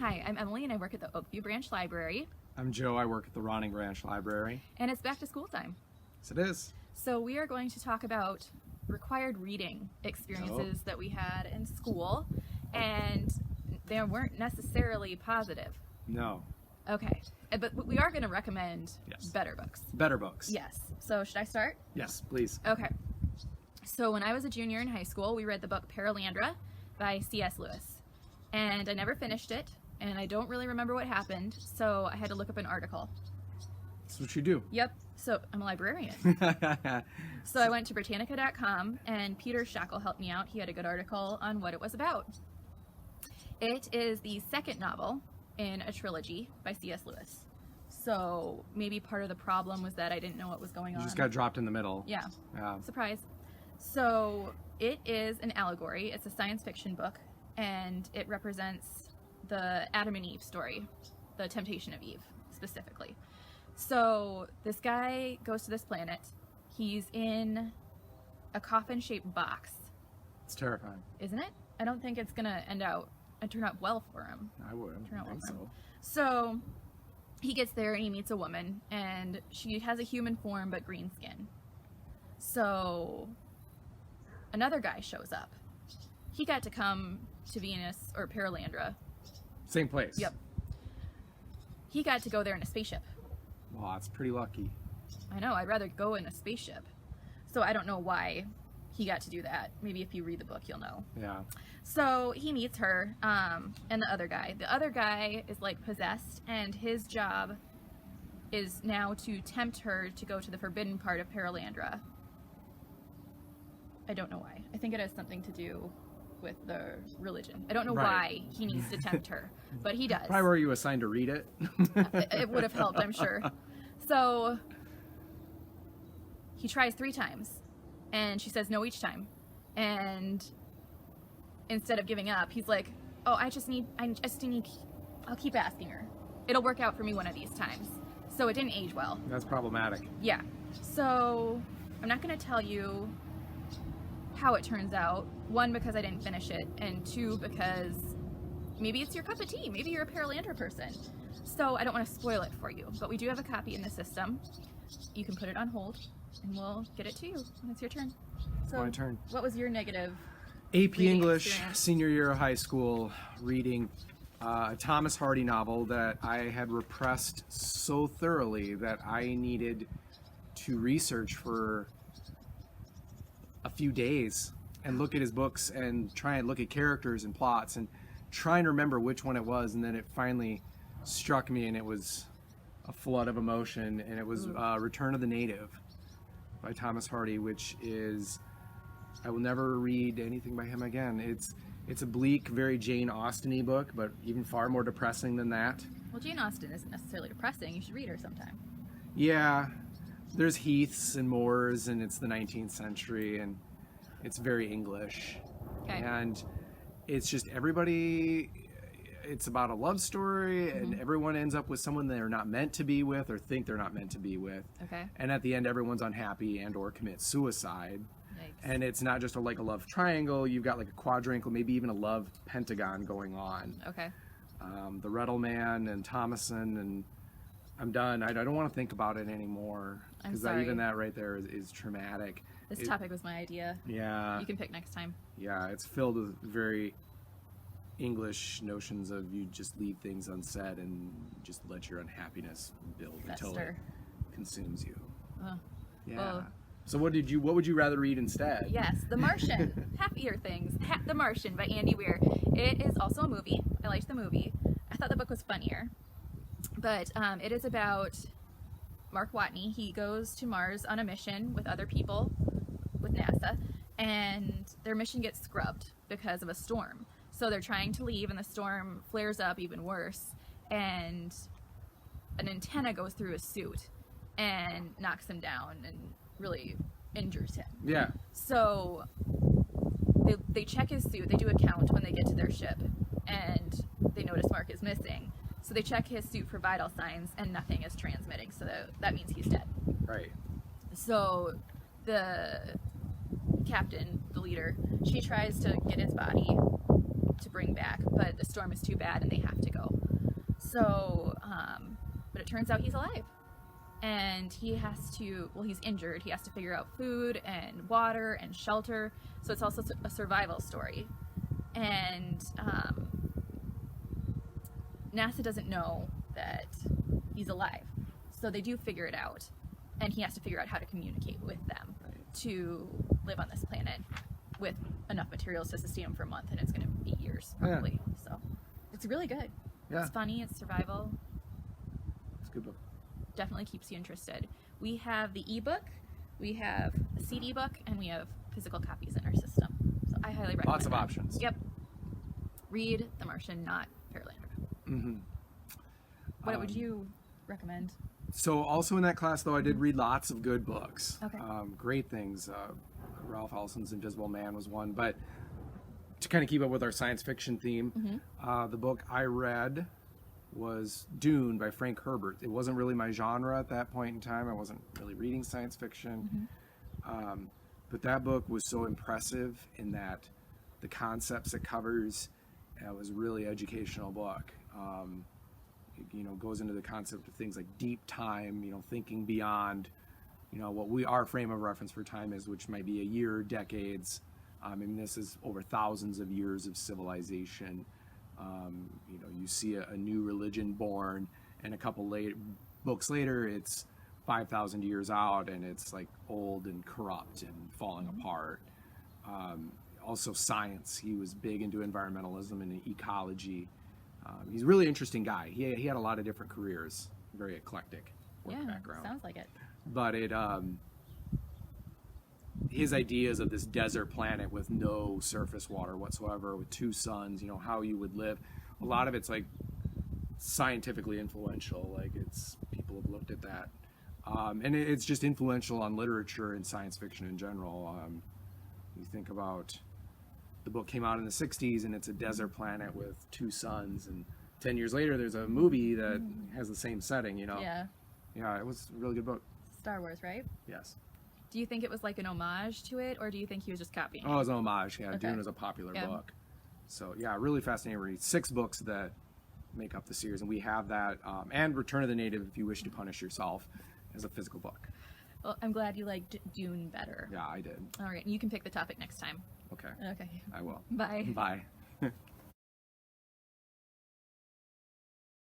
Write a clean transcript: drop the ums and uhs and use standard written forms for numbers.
Hi, I'm Emily and I work at the Oakview Branch Library. I'm Joe. I work at the Ronning Branch Library. And it's back to school time. Yes, it is. So we are going to talk about required reading experiences that we had in school, and they weren't necessarily positive. No. Okay, but we are going to recommend better books. Better books. Yes. So should I start? Yes, please. Okay. So when I was a junior in high school, we read the book Paralandra by C.S. Lewis. And I never finished it, and I don't really remember what happened, so I had to look up an article. That's what you do. Yep. So I'm a librarian. So I went to Britannica.com, and Peter Shackle helped me out. He had a good article on what it was about. It is the second novel in a trilogy by C.S. Lewis. So maybe part of the problem was that I didn't know what was going on. You just got dropped in the middle. Yeah. Surprise. So it is an allegory. It's a science fiction book, and it represents the Adam and Eve story, the temptation of Eve specifically. So this guy goes to this planet. He's in a coffin-shaped box. It's terrifying. Isn't it? I don't think it's gonna turn out well for him. I wouldn't think so. So he gets there and he meets a woman, and she has a human form but green skin. So another guy shows up. He got to come to Venus or Paralandra. Same place. Yep. He got to go there in a spaceship. Wow, that's pretty lucky. I know, I'd rather go in a spaceship. So I don't know why he got to do that. Maybe if you read the book, you'll know. Yeah. So he meets her and the other guy. The other guy is like possessed, and his job is now to tempt her to go to the forbidden part of Paralandra. I don't know why. I think it has something to do with the religion. I don't know why he needs to tempt her, but he does. Why were you assigned to read it? It would have helped, I'm sure. So he tries 3 times, and she says no each time. And instead of giving up, he's like, oh, I'll keep asking her. It'll work out for me one of these times. So it didn't age well. That's problematic. Yeah. So I'm not going to tell you how it turns out. 1, because I didn't finish it, and 2, because maybe it's your cup of tea. Maybe you're a Paralandra person. So I don't want to spoil it for you, but we do have a copy in the system. You can put it on hold, and we'll get it to you when it's your turn. So My turn. What was your negative AP English, experience? senior year of high school, reading a Thomas Hardy novel that I had repressed so thoroughly that I needed to research for a few days and look at his books and try and look at characters and plots and try and remember which one it was, and then it finally struck me, and it was a flood of emotion, and it was Return of the Native by Thomas Hardy, which is, I will never read anything by him again. It's a bleak, very Jane Austen-y book, but even far more depressing than that. Well, Jane Austen isn't necessarily depressing. You should read her sometime. Yeah, there's heaths and moors, and it's the 19th century, and it's very English. Okay. And it's just everybody, it's about a love story, and everyone ends up with someone they're not meant to be with or think they're not meant to be with. Okay. And at the end, everyone's unhappy and or commits suicide. Yikes. And it's not just a love triangle. You've got like a quadrangle, maybe even a love pentagon going on. Okay. The Reddleman and Thomason, and I'm done. I don't want to think about it anymore. I'm Because sorry. even that right there is traumatic. This topic was my idea. Yeah. You can pick next time. Yeah, it's filled with very English notions of you just leave things unsaid and just let your unhappiness build until it consumes you. Oh. Yeah. Well, so what would you rather read instead? yes, The Martian. Happier Things. The Martian by Andy Weir. It is also a movie. I liked the movie. I thought the book was funnier. But it is about Mark Watney. He goes to Mars on a mission with other people with NASA, and their mission gets scrubbed because of a storm. So they're trying to leave, and the storm flares up even worse, and an antenna goes through his suit and knocks him down and really injures him. Yeah. So they check his suit. They do a count when they get to their ship, and they notice Mark is missing. So they check his suit for vital signs, and nothing is transmitting. So that means he's dead. Right. So the captain, the leader, she tries to get his body to bring back, but the storm is too bad and they have to go. So, but it turns out he's alive. And he has to, well, he's injured. He has to figure out food and water and shelter. So it's also a survival story. And NASA doesn't know that he's alive. So they do figure it out. And he has to figure out how to communicate with them to live on this planet with enough materials to sustain him for a month. And it's going to be years, probably. Yeah. So it's really good. Yeah. It's funny. It's survival. It's a good book. Definitely keeps you interested. We have the ebook, we have a CD book, and we have physical copies in our system. So I highly recommend Lots of options. Yep. Read The Martian, not Fairlander. Mm-hmm. What would you recommend? So also in that class, though, I did read lots of good books. Okay. Great things. Ralph Ellison's Invisible Man was one. But to kind of keep up with our science fiction theme, the book I read was Dune by Frank Herbert. It wasn't really my genre at that point in time. I wasn't really reading science fiction. But that book was so impressive in that the concepts it covers, it was a really educational book. It goes into the concept of things like deep time, thinking beyond, what our frame of reference for time is, which might be a year, decades. This is over thousands of years of civilization. You see a new religion born, and a couple books later, it's 5,000 years out, and it's like old and corrupt and falling apart. Also science. He was big into environmentalism and ecology. He's a really interesting guy. He had a lot of different careers, very eclectic background. Sounds like it. But his ideas of this desert planet with no surface water whatsoever, with 2 suns, how you would live. A lot of it's like scientifically influential. Like people have looked at that. And it's just influential on literature and science fiction in general. You think about the book came out in the 60s and it's a desert planet with 2 suns, and 10 years later there's a movie that has the same setting, Yeah. Yeah, it was a really good book. Star Wars, right? Yes. Do you think it was like an homage to it, or do you think he was just copying it? Oh, it was an homage. Yeah, Okay. Dune is a popular book. So, yeah, really fascinating read. 6 books that make up the series, and we have that, and Return of the Native, If You Wish to Punish Yourself, as a physical book. Well, I'm glad you liked Dune better. Yeah, I did. All right, you can pick the topic next time. Okay. Okay. I will. Bye. Bye.